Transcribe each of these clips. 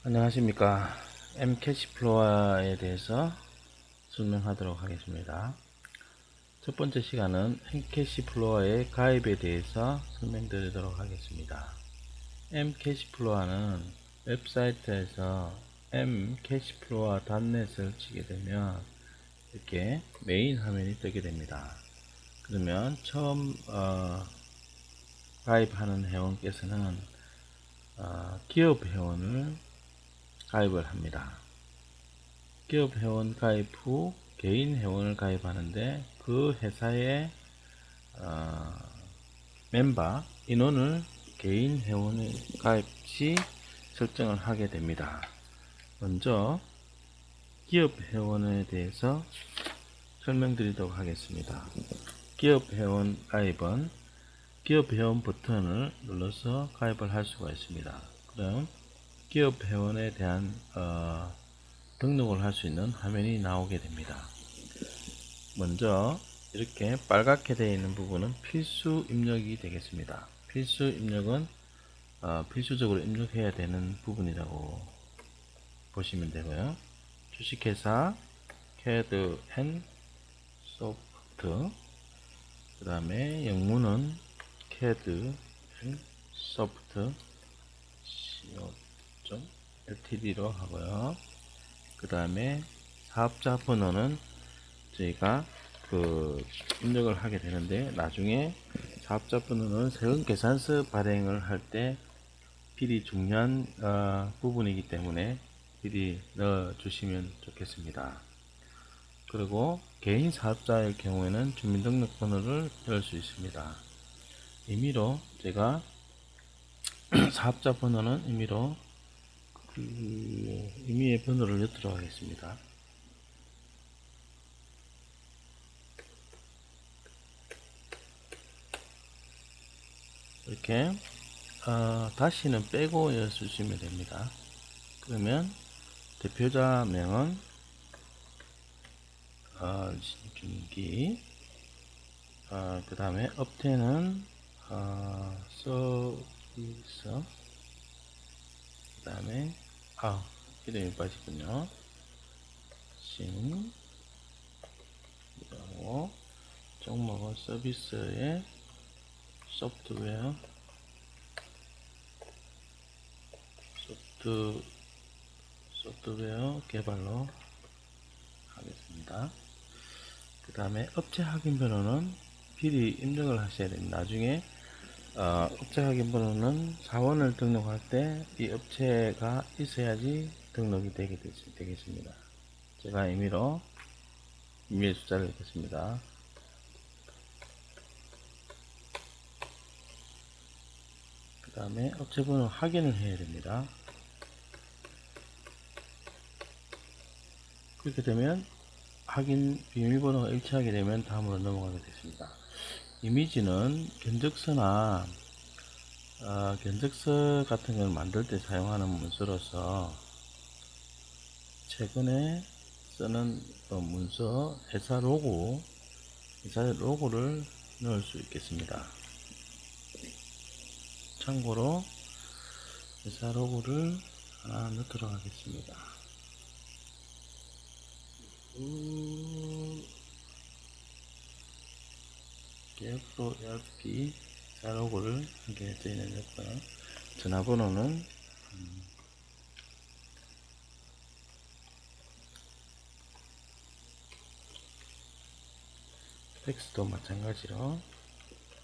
안녕하십니까. M캐시플로어에 대해서 설명하도록 하겠습니다. 첫 번째 시간은 M캐시플로어의 가입에 대해서 설명드리도록 하겠습니다. M캐시플로어는 웹사이트에서 mcashflow.net을 치게 되면 이렇게 메인 화면이 뜨게 됩니다. 그러면 처음 가입하는 회원께서는 기업 회원을 가입을 합니다. 기업 회원 가입 후 개인 회원을 가입하는데 그 회사의 멤버 인원을 개인 회원의 가입 시 설정을 하게 됩니다. 먼저 기업 회원에 대해서 설명드리도록 하겠습니다. 기업 회원 가입은 기업 회원 버튼을 눌러서 가입을 할 수가 있습니다. 그럼 기업 회원에 대한 등록을 할 수 있는 화면이 나오게 됩니다. 먼저 이렇게 빨갛게 되어 있는 부분은 필수 입력이 되겠습니다. 필수 입력은 필수적으로 입력해야 되는 부분이라고 보시면 되고요. 주식회사 캐드 앤 소프트, 그 다음에 영문은 캐드 앤 소프트 co.ltd로 하고요. 그 다음에 사업자 번호는 저희가 입력을 하게 되는데, 나중에 사업자 번호는 세금 계산서 발행을 할 때 필히 중요한 부분이기 때문에 필히 넣어 주시면 좋겠습니다. 그리고 개인 사업자의 경우에는 주민등록번호를 넣을 수 있습니다. 임의로 제가 사업자 번호는 임의로 임의의 번호를 넣도록 하겠습니다. 이렇게 다시는 빼고 넣어주시면 됩니다. 그러면 대표자명은 신준기, 그 다음에 업태는 서비스, 그 다음에 이름이 빠지군요. 신, 그리고 종목은 서비스의 소프트웨어 개발로 하겠습니다. 그 다음에 업체 확인 번호는 필히 입력을 하셔야 됩니다. 나중에 업체 확인 번호는 사원을 등록할 때 이 업체가 있어야지 등록이 되겠습니다. 제가 임의로 임의의 숫자를 넣겠습니다. 그 다음에 업체 번호 확인을 해야 됩니다. 그렇게 되면 확인 비밀번호가 일치하게 되면 다음으로 넘어가게 됐습니다. 이미지는 견적서나 견적서 같은 걸 만들 때 사용하는 문서로서 최근에 쓰는 문서 회사 로고를 넣을 수 있겠습니다. 참고로 회사 로고를 하나 넣도록 하겠습니다. 프로 ERP 회사 로고를 이렇게 넣었고요. 전화번호는 텍스도 마찬가지로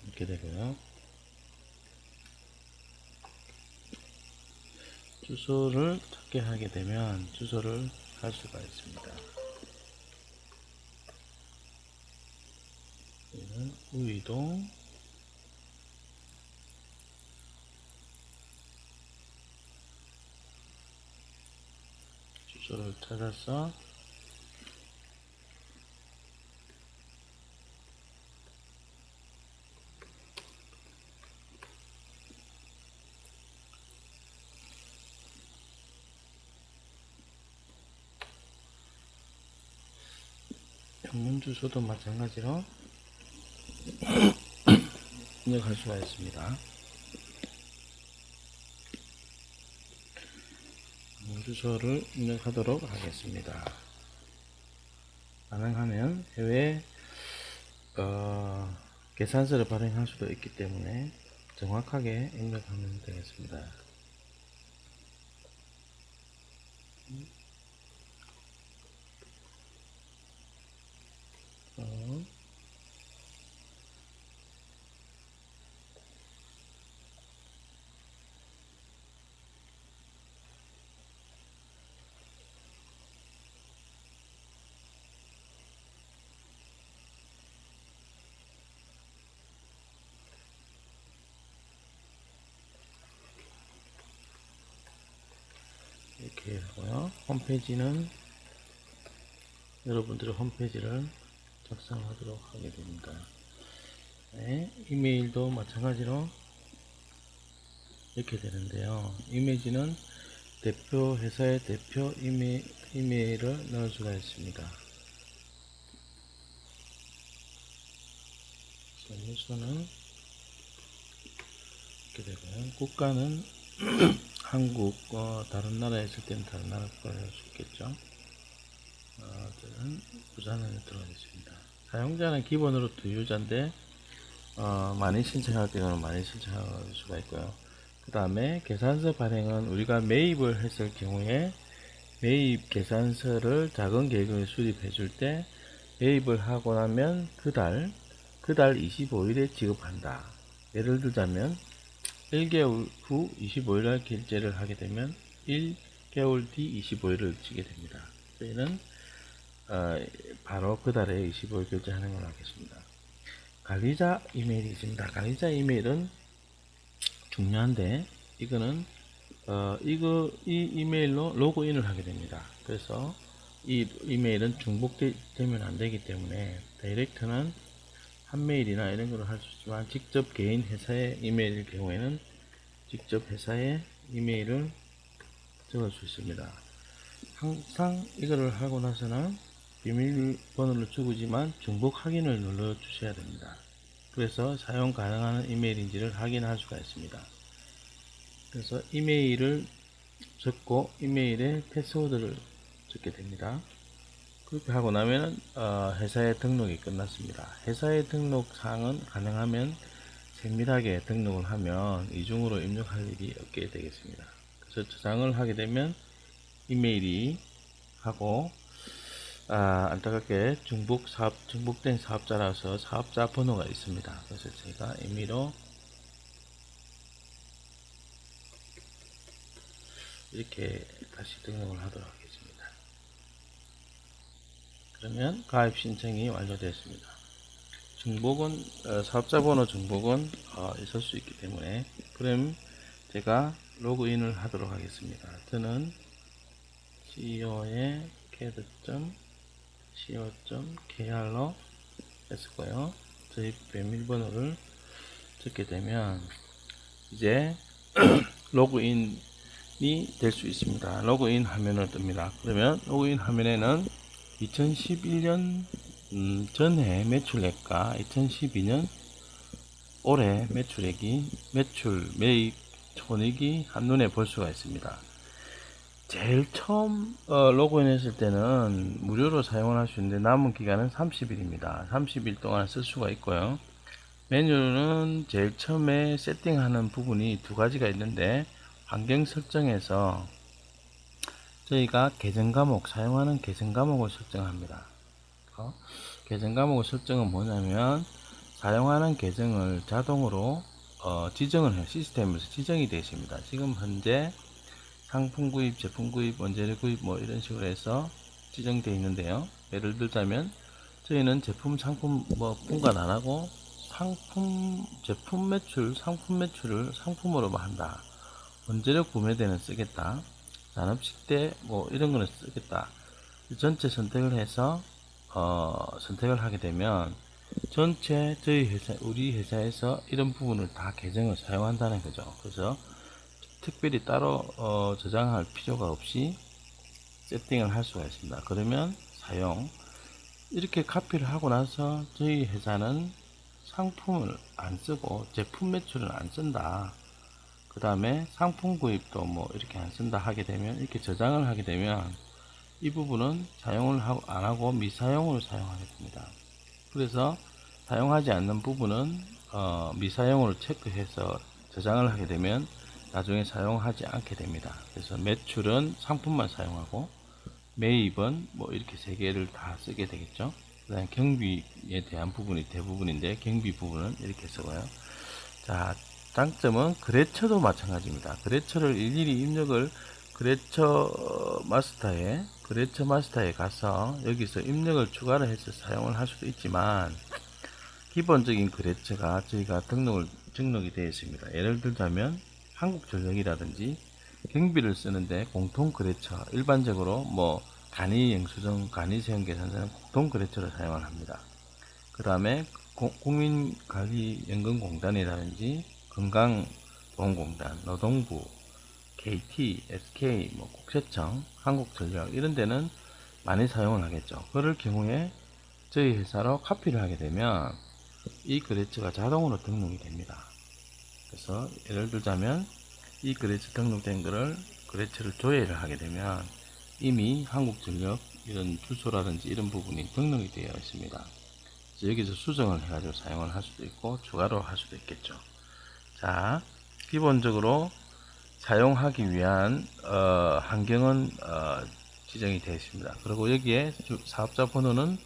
이렇게 되고요. 주소를 찾게 하게 되면 주소를 할 수가 있습니다. 여기는 우이동, 주소를 찾아서 영문 주소도 마찬가지로 입력할 수가 있습니다. 주소를 입력하도록 하겠습니다. 가능하면 해외 계산서를 발행할 수도 있기 때문에 정확하게 입력하면 되겠습니다. 이렇게 하고요. 홈페이지는 여러분들의 홈페이지를 작성하도록 하게 됩니다. 네, 이메일도 마찬가지로 이렇게 되는데요. 이미지는 대표 회사의 대표 이메일을 넣을 수가 있습니다. 주소는 이렇게 되고요. 국가는 한국, 다른 나라에 있을 때는 다른 나라 국가를 할 수 있겠죠. 저는 부산을 들어가겠습니다. 사용자는 기본으로 두 유저인데 많이 신청할 때는 많이 신청할 수가 있고요. 그 다음에 계산서 발행은 우리가 매입을 했을 경우에 매입 계산서를 작은 계획을 수립해 줄 때 매입을 하고 나면 그 달 25일에 지급한다. 예를 들자면 1개월 후 25일날 결제를 하게 되면 1개월 뒤 25일을 지게 됩니다. 저희는 바로 그 달에 25일 결제하는 걸로 하겠습니다. 관리자 이메일이 있습니다. 관리자 이메일은 중요한데 이거는 이 이메일로 로그인을 하게 됩니다. 그래서 이 이메일은 중복되면 안 되기 때문에 다이렉트는 한 메일이나 이런 걸로 할 수 있지만 직접 개인 회사의 이메일일 경우에는 직접 회사의 이메일을 적을 수 있습니다. 항상 이거를 하고 나서는 비밀번호를 주고지만 중복 확인을 눌러 주셔야 됩니다. 그래서 사용 가능한 이메일인지를 확인할 수가 있습니다. 그래서 이메일을 적고 이메일에 패스워드를 적게 됩니다. 그렇게 하고 나면 회사의 등록이 끝났습니다. 회사의 등록 사항은 가능하면 세밀하게 등록을 하면 이중으로 입력할 일이 없게 되겠습니다. 그래서 저장을 하게 되면 이메일이 하고 안타깝게 중복된 사업자라서 사업자 번호가 있습니다. 그래서 제가 임의로 이렇게 다시 등록을 하도록 하겠습니다. 그러면 가입 신청이 완료되었습니다. 중복은 사업자 번호 중복은 있을 수 있기 때문에 그럼 제가 로그인을 하도록 하겠습니다. 저는 CEO의 cad.co.kr로 했었고요. 저희 비밀번호를 적게 되면 이제 로그인이 될 수 있습니다. 로그인 화면을 뜹니다. 그러면 로그인 화면에는 2011년 전해 매출액과 2012년 올해 매출액이 매입 손익이 한눈에 볼 수가 있습니다. 제일 처음 로그인 했을 때는 무료로 사용을 할 수 있는데 남은 기간은 30일입니다. 30일 동안 쓸 수가 있고요. 메뉴는 제일 처음에 세팅하는 부분이 두 가지가 있는데 환경 설정에서 저희가 계정 과목 사용하는 계정 과목을 설정합니다. 계정 과목을 설정은 뭐냐면 사용하는 계정을 자동으로 지정을 해요. 시스템에서 지정이 되어 있습니다. 지금 현재 상품 구입, 제품 구입, 원재료 구입 뭐 이런 식으로 해서 지정되어 있는데요. 예를 들자면 저희는 제품 상품 뭐 분간 안 하고 제품 매출, 상품 매출을 상품으로만 한다. 원재료 구매대는 쓰겠다. 산업식대 뭐 이런 거는 쓰겠다. 전체 선택을 해서 선택을 하게 되면 전체 우리 회사에서 이런 부분을 다 계정을 사용한다는 거죠. 그래서 특별히 따로 저장할 필요가 없이 세팅을 할 수가 있습니다. 그러면 사용 이렇게 카피를 하고 나서 저희 회사는 상품을 안 쓰고 제품 매출을 안 쓴다. 그 다음에 상품 구입도 뭐 이렇게 안 쓴다 하게 되면, 이렇게 저장을 하게 되면 이 부분은 사용을 안 하고 미사용으로 사용하게 됩니다. 그래서 사용하지 않는 부분은 미사용으로 체크해서 저장을 하게 되면 나중에 사용하지 않게 됩니다. 그래서 매출은 상품만 사용하고, 매입은 뭐 이렇게 세 개를 다 쓰게 되겠죠. 그다음 경비에 대한 부분이 대부분인데, 경비 부분은 이렇게 쓰고요. 자, 장점은 거래처도 마찬가지입니다. 거래처를 일일이 입력을, 거래처 마스터에 가서 여기서 입력을 추가를 해서 사용을 할 수도 있지만, 기본적인 거래처가 저희가 등록이 되어 있습니다. 예를 들자면 한국전력이라든지 경비를 쓰는데 공통거래처, 일반적으로 뭐 간이영수증, 간이세형계산서는 공통거래처를 사용을 합니다. 그 다음에 국민관리연금공단이라든지 건강보험공단, 노동부, KT, SK, 뭐 국세청, 한국전력 이런 데는 많이 사용을 하겠죠. 그럴 경우에 저희 회사로 카피를 하게 되면 이 거래처가 자동으로 등록이 됩니다. 그래서 예를 들자면 이 거래처 등록된 거를, 거래처를 조회를 하게 되면 이미 한국전력 이런 주소라든지 이런 부분이 등록이 되어 있습니다. 그래서 여기서 수정을 해가지고 사용을 할 수도 있고 추가로 할 수도 있겠죠. 자, 기본적으로 사용하기 위한 환경은 지정이 되어 있습니다. 그리고 여기에 사업자 번호는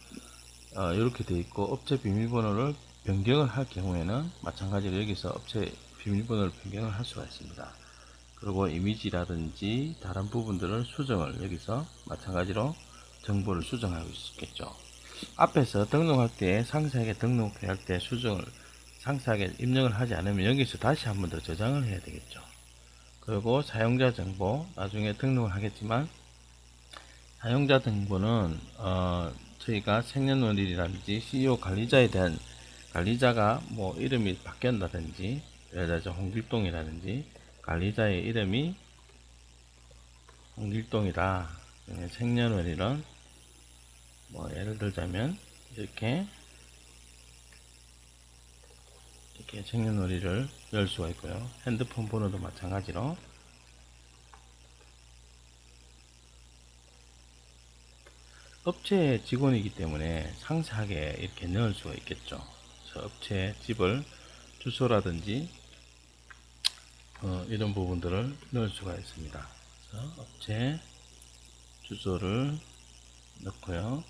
이렇게 되어 있고, 업체 비밀번호를 변경을 할 경우에는 마찬가지로 여기서 업체 비밀번호를 변경을 할 수가 있습니다. 그리고 이미지라든지 다른 부분들을 수정을 여기서 마찬가지로 정보를 수정할 수 있겠죠. 앞에서 등록할 때 상세하게 등록할 때 수정을 상세하게 입력을 하지 않으면 여기서 다시 한 번 더 저장을 해야 되겠죠. 그리고 사용자 정보, 나중에 등록을 하겠지만 사용자 정보는 저희가 생년월일이라든지 CEO 관리자에 대한, 관리자가 뭐 이름이 바뀌었다든지, 예를 들어서 홍길동이라든지 관리자의 이름이 홍길동이다, 생년월일은 뭐 예를 들자면 이렇게 생년월일을 열 수가 있고요. 핸드폰 번호도 마찬가지로 업체 직원이기 때문에 상세하게 이렇게 넣을 수가 있겠죠. 그래서 업체 집을, 주소라든지 이런 부분들을 넣을 수가 있습니다. 그래서 업체 주소를 넣고요.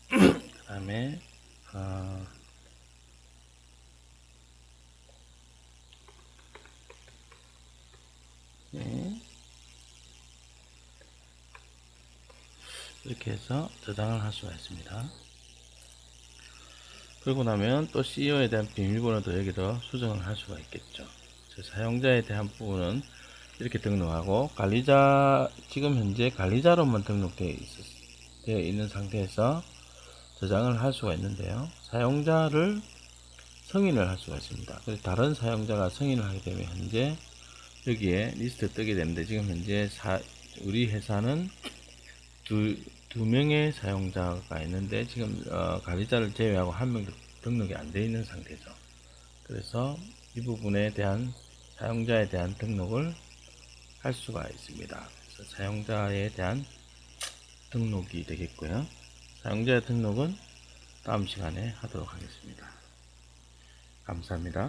그 다음에 네, 이렇게 해서 저장을 할 수가 있습니다. 그러고 나면 또 CEO에 대한 비밀번호도 여기도 수정을 할 수가 있겠죠. 사용자에 대한 부분은 이렇게 등록하고, 관리자, 지금 현재 관리자로만 등록되어 있는 상태에서 저장을 할 수가 있는데요. 사용자를 승인을 할 수가 있습니다. 그래서 다른 사용자가 승인을 하게 되면 현재 여기에 리스트 뜨게 되는데, 지금 현재 우리 회사는 두 명의 사용자가 있는데 지금 관리자를 제외하고 한 명도 등록이 안 되어 있는 상태죠. 그래서 이 부분에 대한, 사용자에 대한 등록을 할 수가 있습니다. 그래서 사용자에 대한 등록이 되겠고요. 사용자의 등록은 다음 시간에 하도록 하겠습니다. 감사합니다.